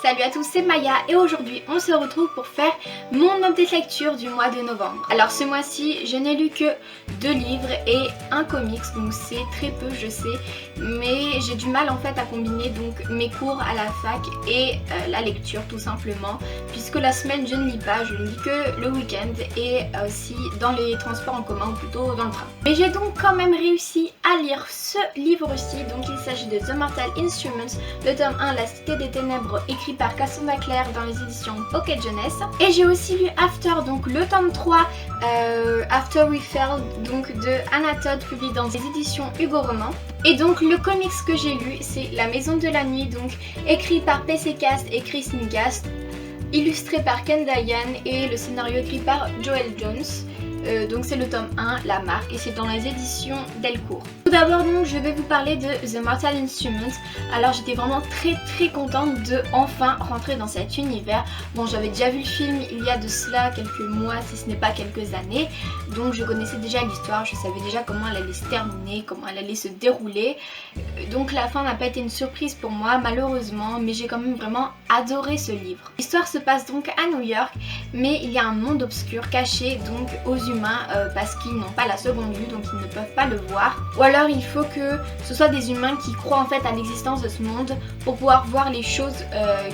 Salut à tous, c'est Maya et aujourd'hui on se retrouve pour faire mon update lecture du mois de novembre. Alors ce mois-ci je n'ai lu que 2 livres et un comics, donc c'est très peu je sais, mais j'ai du mal en fait à combiner donc mes cours à la fac et la lecture tout simplement, puisque la semaine je ne lis pas, je ne lis que le week-end et aussi dans les transports en commun ou plutôt dans le train. Mais j'ai donc quand même réussi à lire ce livre-ci, donc il s'agit de The Mortal Instruments, le tome 1 La Cité des Ténèbres, écrit par Cassandra Clare dans les éditions Pocket Jeunesse. Et j'ai aussi lu After, donc le tome 3 After We Fell, donc de Anna Todd, publié dans les éditions Hugo Roman. Et donc le comics que j'ai lu c'est La Maison de la Nuit, donc écrit par PC Cast et Christine Cast, illustré par Ken Dayan et le scénario écrit par Joel Jones. Donc c'est le tome 1, La Marque, et c'est dans les éditions Delcourt. Tout d'abord donc je vais vous parler de The Mortal Instruments. Alors j'étais vraiment très contente de enfin rentrer dans cet univers. Bon, j'avais déjà vu le film il y a de cela quelques mois si ce n'est pas quelques années, donc je connaissais déjà l'histoire, je savais déjà comment elle allait se terminer, comment elle allait se dérouler. Donc la fin n'a pas été une surprise pour moi malheureusement, mais j'ai quand même vraiment adoré ce livre. L'histoire se passe donc à New York, mais il y a un monde obscur caché donc aux humains parce qu'ils n'ont pas la seconde vue, donc ils ne peuvent pas le voir. Ou alors il faut que ce soit des humains qui croient en fait à l'existence de ce monde pour pouvoir voir les choses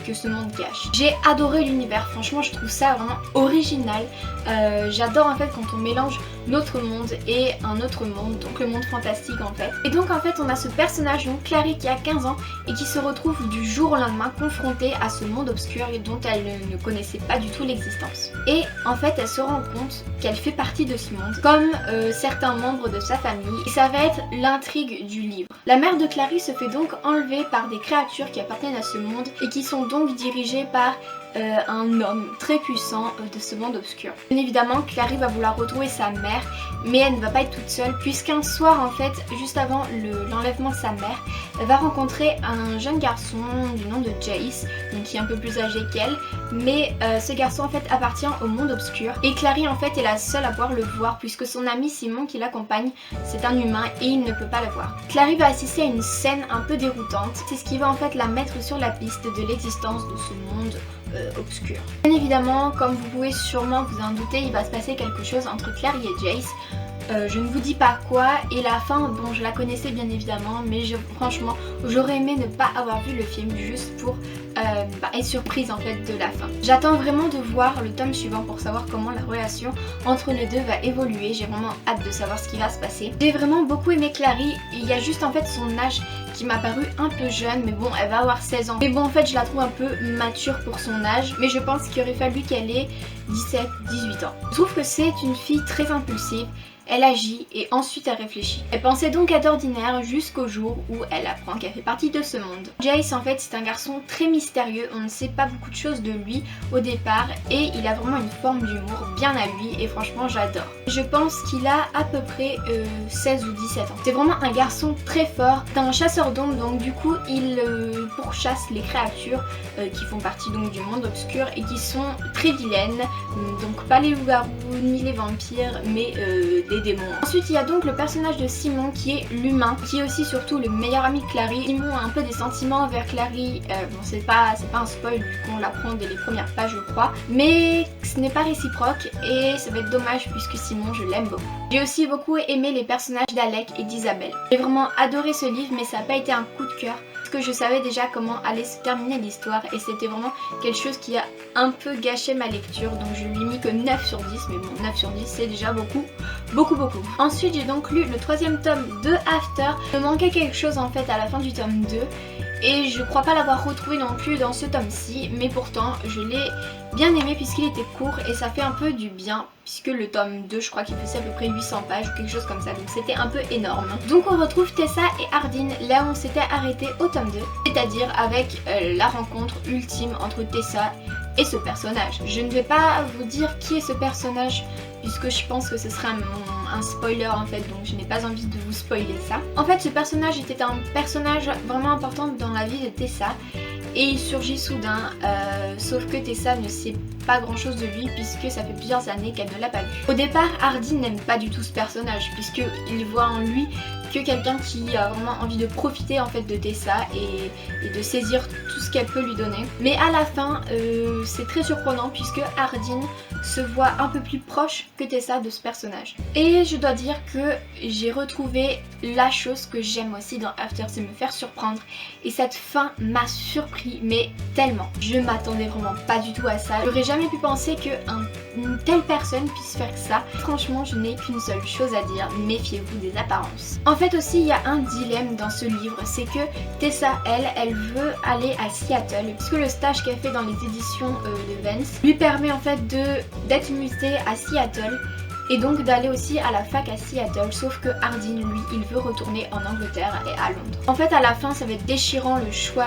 que ce monde cache. J'ai adoré l'univers, franchement je trouve ça vraiment original. J'adore en fait quand on mélange notre monde et un autre monde, donc le monde fantastique en fait. Et donc en fait on a ce personnage, donc Clary, qui a 15 ans et qui se retrouve du jour au lendemain confrontée à ce monde obscur dont elle ne connaissait pas du tout l'existence. Et en fait elle se rend compte qu'elle fait partie de ce monde, comme certains membres de sa famille, et ça va être l'intrigue du livre. La mère de Clary se fait donc enlever par des créatures qui appartiennent à ce monde et qui sont donc dirigées par un homme très puissant de ce monde obscur. Bien évidemment, Clary va vouloir retrouver sa mère, mais elle ne va pas être toute seule, puisqu'un soir en fait, juste avant l'enlèvement de sa mère, elle va rencontrer un jeune garçon du nom de Jace, donc qui est un peu plus âgé qu'elle, mais ce garçon en fait appartient au monde obscur, et Clary en fait est la seule à pouvoir le voir, puisque son ami Simon qui l'accompagne, c'est un humain et il ne peut pas le voir. Clary va assister à une scène un peu déroutante, c'est ce qui va en fait la mettre sur la piste de l'existence de ce monde obscur. Bien évidemment, comme vous pouvez sûrement vous en douter, il va se passer quelque chose entre Clary et Jace. Je ne vous dis pas quoi, et la fin, bon je la connaissais bien évidemment, mais franchement j'aurais aimé ne pas avoir vu le film juste pour être surprise en fait de la fin. J'attends vraiment de voir le tome suivant pour savoir comment la relation entre les deux va évoluer. J'ai vraiment hâte de savoir ce qui va se passer. J'ai vraiment beaucoup aimé Clary, il y a juste en fait son âge qui m'a paru un peu jeune, mais bon elle va avoir 16 ans. Mais bon en fait je la trouve un peu mature pour son âge, mais je pense qu'il aurait fallu qu'elle ait 17-18 ans. Je trouve que c'est une fille très impulsive. Elle agit et ensuite elle réfléchit. Elle pensait donc à d'ordinaire jusqu'au jour où elle apprend qu'elle fait partie de ce monde. Jace en fait c'est un garçon très mystérieux, on ne sait pas beaucoup de choses de lui au départ et il a vraiment une forme d'humour bien à lui et franchement j'adore. Je pense qu'il a à peu près 16 ou 17 ans. C'est vraiment un garçon très fort, c'est un chasseur d'ombres, donc du coup il pourchasse les créatures qui font partie donc du monde obscur et qui sont très vilaines, donc pas les loups-garous ni les vampires mais des démons. Ensuite il y a donc le personnage de Simon qui est l'humain, qui est aussi surtout le meilleur ami de Clary. Simon a un peu des sentiments envers Clary, bon c'est pas un spoil vu qu'on l'apprend dès les premières pages je crois, mais ce n'est pas réciproque et ça va être dommage puisque Simon je l'aime beaucoup. J'ai aussi beaucoup aimé les personnages d'Alec et d'Isabelle. J'ai vraiment adoré ce livre, mais ça n'a pas été un coup de cœur parce que je savais déjà comment allait se terminer l'histoire et c'était vraiment quelque chose qui a un peu gâché ma lecture, donc je lui ai mis que 9 sur 10, mais bon 9 sur 10 c'est déjà beaucoup. Ensuite j'ai donc lu le 3e tome de After. Il me manquait quelque chose en fait à la fin du tome 2 et je crois pas l'avoir retrouvé non plus dans ce tome-ci, mais pourtant je l'ai bien aimé puisqu'il était court et ça fait un peu du bien puisque le tome 2 je crois qu'il faisait à peu près 800 pages ou quelque chose comme ça, donc c'était un peu énorme. Donc on retrouve Tessa et Hardin là où on s'était arrêté au tome 2, c'est-à-dire avec la rencontre ultime entre Tessa et ce personnage. Je ne vais pas vous dire qui est ce personnage puisque je pense que ce sera un spoiler en fait, donc je n'ai pas envie de vous spoiler ça. En fait ce personnage était un personnage vraiment important dans la vie de Tessa et il surgit soudain, sauf que Tessa ne sait pas grand chose de lui puisque ça fait plusieurs années qu'elle ne l'a pas vu. Au départ Hardin n'aime pas du tout ce personnage puisqu'il voit en lui que quelqu'un qui a vraiment envie de profiter en fait de Tessa et de saisir tout ce qu'elle peut lui donner. Mais à la fin, c'est très surprenant puisque Hardin se voit un peu plus proche que Tessa de ce personnage. Et je dois dire que j'ai retrouvé la chose que j'aime aussi dans After, c'est me faire surprendre. Et cette fin m'a surpris, mais tellement. Je m'attendais vraiment pas du tout à ça. J'aurais jamais pu penser qu'une telle personne puisse faire ça. Franchement, je n'ai qu'une seule chose à dire, méfiez-vous des apparences. En fait aussi, il y a un dilemme dans ce livre, c'est que Tessa, elle veut aller à Seattle, puisque le stage qu'elle fait dans les éditions de Vance lui permet en fait d'être mutée à Seattle et donc d'aller aussi à la fac à Seattle, sauf que Hardin, lui, il veut retourner en Angleterre et à Londres. En fait, à la fin, ça va être déchirant le choix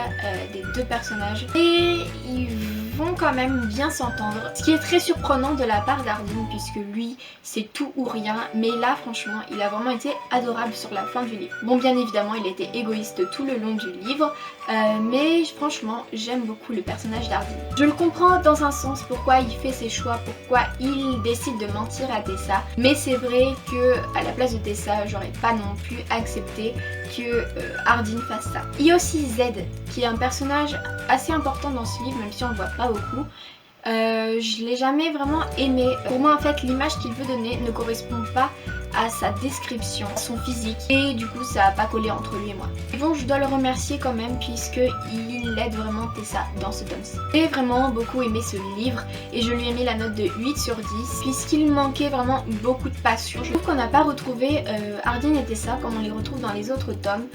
des deux personnages et ils vont quand même bien s'entendre. Ce qui est très surprenant de la part d'Hardin, puisque lui, c'est tout ou rien, mais là, franchement, il a vraiment été adorable sur la fin du livre. Bon, bien évidemment, il était égoïste tout le long du livre, mais franchement, j'aime beaucoup le personnage d'Hardin. Je le comprends dans un sens pourquoi il fait ses choix, pourquoi il décide de mentir à Tessa, mais c'est vrai que à la place de Tessa, j'aurais pas non plus accepté que Hardin fasse ça. Il y a aussi Z, qui est un personnage assez important dans ce livre, même si on le voit pas beaucoup. Je l'ai jamais vraiment aimé. Pour moi, en fait, l'image qu'il veut donner ne correspond pas à sa description, à son physique, et du coup ça a pas collé entre lui et moi. Et bon, je dois le remercier quand même puisque il aide vraiment Tessa dans ce tome-ci. J'ai vraiment beaucoup aimé ce livre et je lui ai mis la note de 8 sur 10 puisqu'il manquait vraiment beaucoup de passion. Je trouve qu'on n'a pas retrouvé Hardin et Tessa comme on les retrouve dans les autres tomes.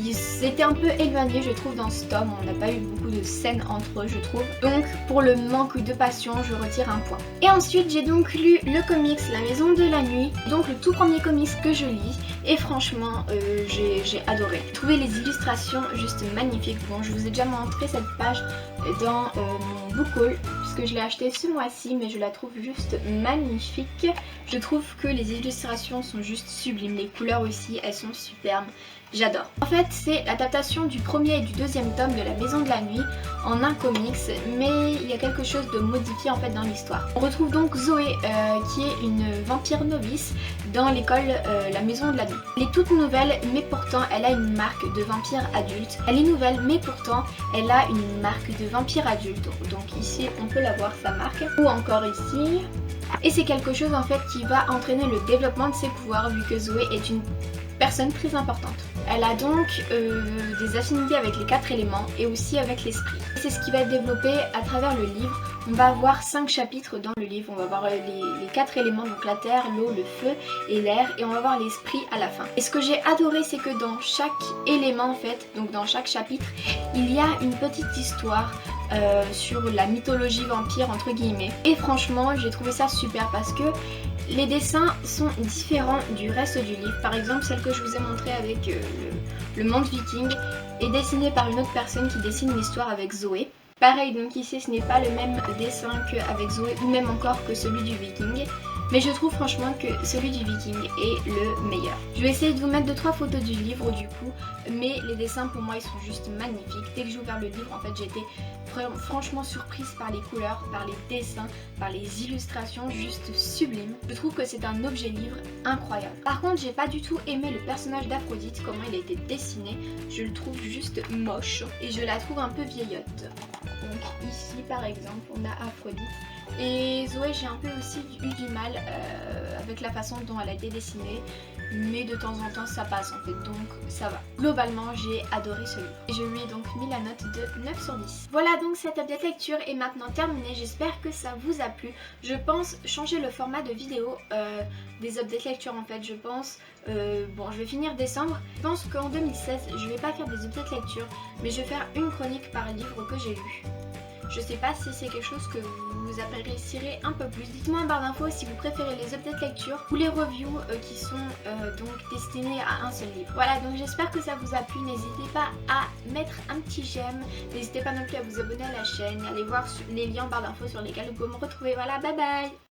Ils étaient un peu éloignés, je trouve, dans ce tome. On n'a pas eu beaucoup de scènes entre eux, je trouve. Donc pour le manque de passion, je retire un point. Et ensuite, j'ai donc lu le comics La Maison de la Nuit, donc le tout premier comics que je lis. Et franchement, j'ai adoré. J'ai trouvé les illustrations juste magnifiques. Bon, je vous ai déjà montré cette page dans mon book haul, puisque je l'ai acheté ce mois-ci, mais je la trouve juste magnifique. Je trouve que les illustrations sont juste sublimes. Les couleurs aussi, elles sont superbes. J'adore. En fait, c'est l'adaptation du premier et du deuxième tome de La Maison de la Nuit en un comics, mais il y a quelque chose de modifié en fait dans l'histoire. On retrouve donc Zoé qui est une vampire novice dans l'école La Maison de la Nuit. Elle est toute nouvelle, mais pourtant elle a une marque de vampire adulte. Elle est nouvelle, mais pourtant elle a une marque de vampire adulte. Donc ici on peut la voir, sa marque, ou encore ici. Et c'est quelque chose en fait qui va entraîner le développement de ses pouvoirs vu que Zoé est une personne très importante. Elle a donc des affinités avec les 4 éléments et aussi avec l'esprit. C'est ce qui va être développé à travers le livre. On va avoir 5 chapitres dans le livre. On va voir les 4 éléments, donc la terre, l'eau, le feu et l'air, et on va voir l'esprit à la fin. Et ce que j'ai adoré, c'est que dans chaque élément en fait, donc dans chaque chapitre, il y a une petite histoire sur la mythologie vampire entre guillemets. Et franchement, j'ai trouvé ça super parce que les dessins sont différents du reste du livre. Par exemple, celle que je vous ai montrée avec le monde viking est dessinée par une autre personne qui dessine l'histoire avec Zoé. Pareil, donc ici ce n'est pas le même dessin qu'avec Zoé ou même encore que celui du viking. Mais je trouve franchement que celui du viking est le meilleur. Je vais essayer de vous mettre 2-3 photos du livre du coup, mais les dessins pour moi ils sont juste magnifiques. Dès que j'ai ouvert le livre, en fait j'ai été franchement surprise par les couleurs, par les dessins, par les illustrations juste sublimes. Je trouve que c'est un objet livre incroyable. Par contre, j'ai pas du tout aimé le personnage d'Aphrodite, comment il a été dessiné. Je le trouve juste moche et je la trouve un peu vieillotte. Donc ici par exemple on a Aphrodite. Et Zoé, j'ai un peu aussi eu du mal avec la façon dont elle a été dessinée, mais de temps en temps ça passe en fait, donc ça va. Globalement, j'ai adoré ce livre et je lui ai donc mis la note de 9 sur 10. Voilà, donc cette update lecture est maintenant terminée, j'espère que ça vous a plu. Je pense changer le format de vidéo des updates lecture en fait, je pense, bon je vais finir décembre. Je pense qu'en 2016, je vais pas faire des updates lecture, mais je vais faire une chronique par livre que j'ai lu. Je sais pas si c'est quelque chose que vous apprécierez un peu plus. Dites-moi en barre d'infos si vous préférez les updates lecture ou les reviews qui sont donc destinées à un seul livre. Voilà, donc j'espère que ça vous a plu. N'hésitez pas à mettre un petit j'aime. N'hésitez pas non plus à vous abonner à la chaîne, allez voir les liens en barre d'infos sur lesquels vous pouvez me retrouver. Voilà, bye bye!